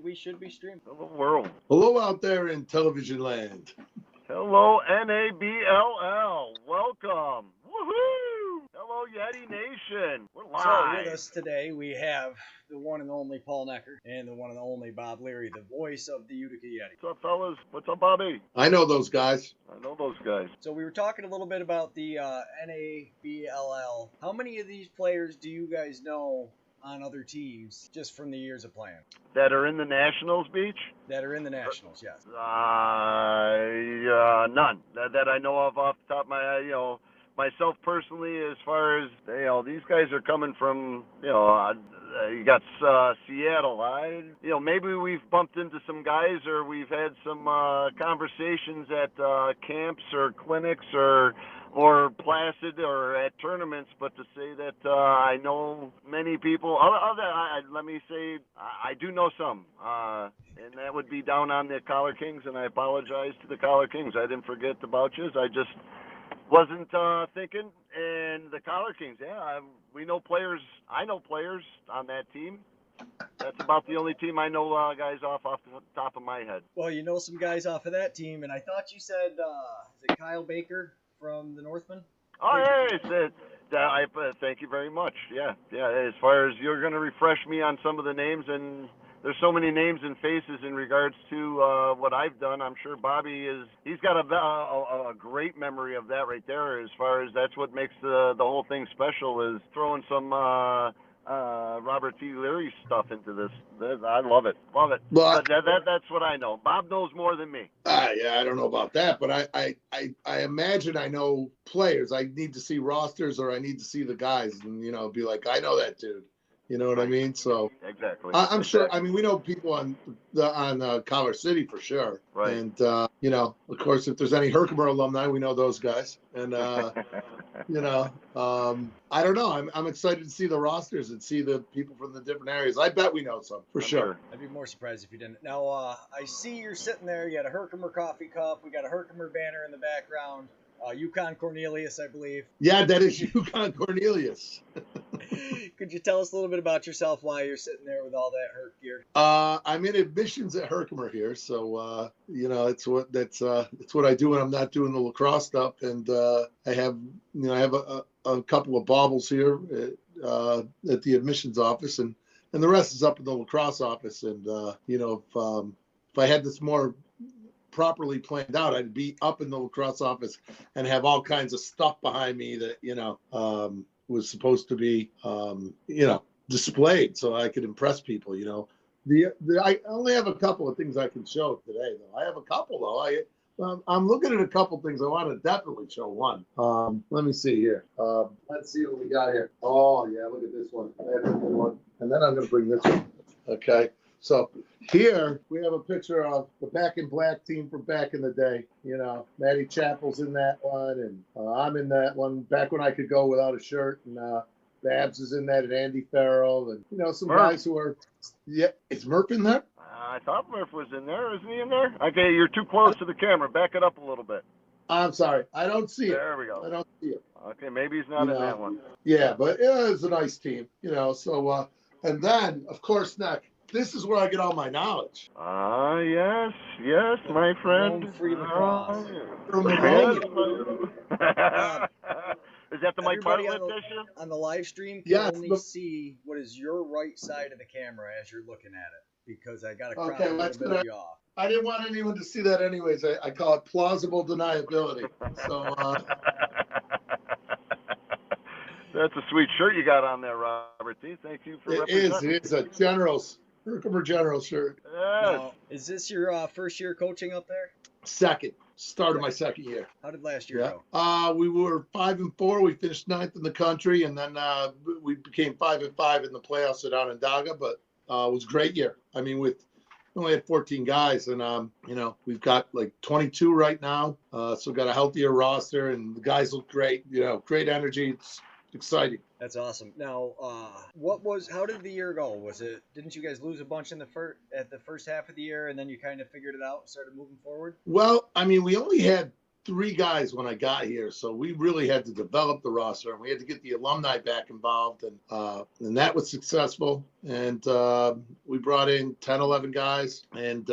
and we should be streaming. Hello, world. Hello out there in television land. Hello, NABLL. Welcome. Woohoo! Hello, Yeti Nation. We're live. So with us today, we have the one and only Paul Noecker and the one and only Bob Leary, the voice of the Utica Yeti. What's up, fellas? What's up, Bobby? I know those guys. I know those guys. So we were talking a little bit about the NABLL. How many of these players do you guys know on other teams just from the years of playing? That are in the Nationals, Beach? That are in the Nationals, yes. None. That I know of off the top of my head, myself personally, as far as, these guys are coming from, you got Seattle. Maybe we've bumped into some guys or we've had some conversations at camps or clinics or Placid or at tournaments, but to say that I know many people, let me say I do know some, and that would be down on the Collar Kings, and I apologize to the Collar Kings. I didn't forget about you. I just wasn't thinking. And the Collar Kings, we know players. I know players on that team. That's about the only team I know guys off the top of my head. Well, you know some guys off of that team, and I thought you said, is it Kyle Baker from the Northman? Oh, yeah, thank you very much. Yeah. As far as you're going to refresh me on some of the names, and there's so many names and faces in regards to what I've done. I'm sure Bobby he's got a great memory of that right there. As far as that's what makes the whole thing special is throwing some Robert T. Leary stuff into this. I love it. Well, that's what I know. Bob knows more than me. Yeah, I don't know about that, but I imagine I know players. I need to see rosters or I need to see the guys and, be like, I know that dude. You know what I mean? So exactly. I'm sure. I mean, we know people on Collar City for sure. Right. And of course, if there's any Herkimer alumni, we know those guys. And I don't know. I'm excited to see the rosters and see the people from the different areas. I bet we know some for sure. I'd be more surprised if you didn't. Now, I see you're sitting there. You got a Herkimer coffee cup. We got a Herkimer banner in the background. Yukon Cornelius, I believe. Yeah, that is Yukon Cornelius. Could you tell us a little bit about yourself, why you're sitting there with all that Herc gear? I'm in admissions at Herkimer here, so it's what I do when I'm not doing the lacrosse stuff, and I have a couple of baubles here at the admissions office, and the rest is up in the lacrosse office, and if I had this more properly planned out, I'd be up in the lacrosse office and have all kinds of stuff behind me that was supposed to be displayed so I could impress people. I only have a couple of things I can show today, though. I have a couple, though. I'm looking at a couple things. I want to definitely show one. Let me see here. Let's see what we got here. Oh yeah, look at this one. That's a good one. And then I'm going to bring this one. Okay. So here we have a picture of the Back in Black team from back in the day. Matty Chappell's in that one, and I'm in that one back when I could go without a shirt. And Babs is in that, and Andy Farrell, and some guys who are. Yeah, is Murph in there? I thought Murph was in there. Isn't he in there? Okay, you're too close to the camera. Back it up a little bit. I'm sorry, I don't see it. There we go. I don't see it. Okay, maybe he's not in that one. Yeah, but it's a nice team. So and then of course next. This is where I get all my knowledge. Yes, my friend. Free lacrosse. Is that the Mike Bartlett issue? On the live stream, you only see what is your right side of the camera as you're looking at it, because I got to crop a little bit of you off. I didn't want anyone to see that anyways. I call it plausible deniability. So. That's a sweet shirt you got on there, Robert T. Thank you for representing. It is a Herkimer General shirt. Yes. Now, is this your first year coaching up there? Second. Started my second year. How did last year go? We were 5-4. We finished 9th in the country, and then we became 5-5 in the playoffs at Onondaga. But it was a great year. I mean, we only had 14 guys, and we've got like 22 right now. So got a healthier roster, and the guys look great. Great energy. It's exciting. That's awesome. Now, how did the year go? Didn't you guys lose a bunch at the first half of the year, and then you kind of figured it out and started moving forward? Well, I mean, we only had 3 guys when I got here, so we really had to develop the roster, and we had to get the alumni back involved, and that was successful. And we brought in 10, 11 guys, and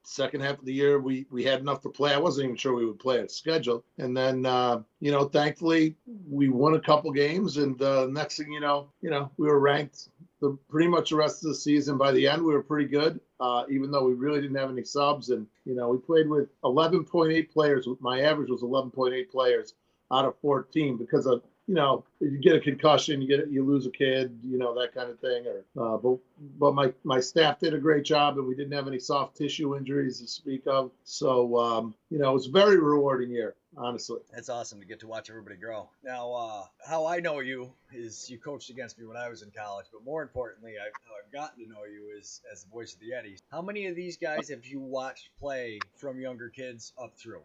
second half of the year we had enough to play. I wasn't even sure we would play a schedule, and then thankfully we won a couple games, and next thing you know, we were ranked pretty much the rest of the season. By the end, we were pretty good, even though we really didn't have any subs. And, we played with 11.8 players. My average was 11.8 players out of 14 because of, you get a concussion, you lose a kid, that kind of thing. But my staff did a great job, and we didn't have any soft tissue injuries to speak of. So, it was a very rewarding year, honestly. That's awesome to get to watch everybody grow. Now, how I know you is you coached against me when I was in college, but more importantly, how I've gotten to know you is as the voice of the Yetis. How many of these guys have you watched play from younger kids up through?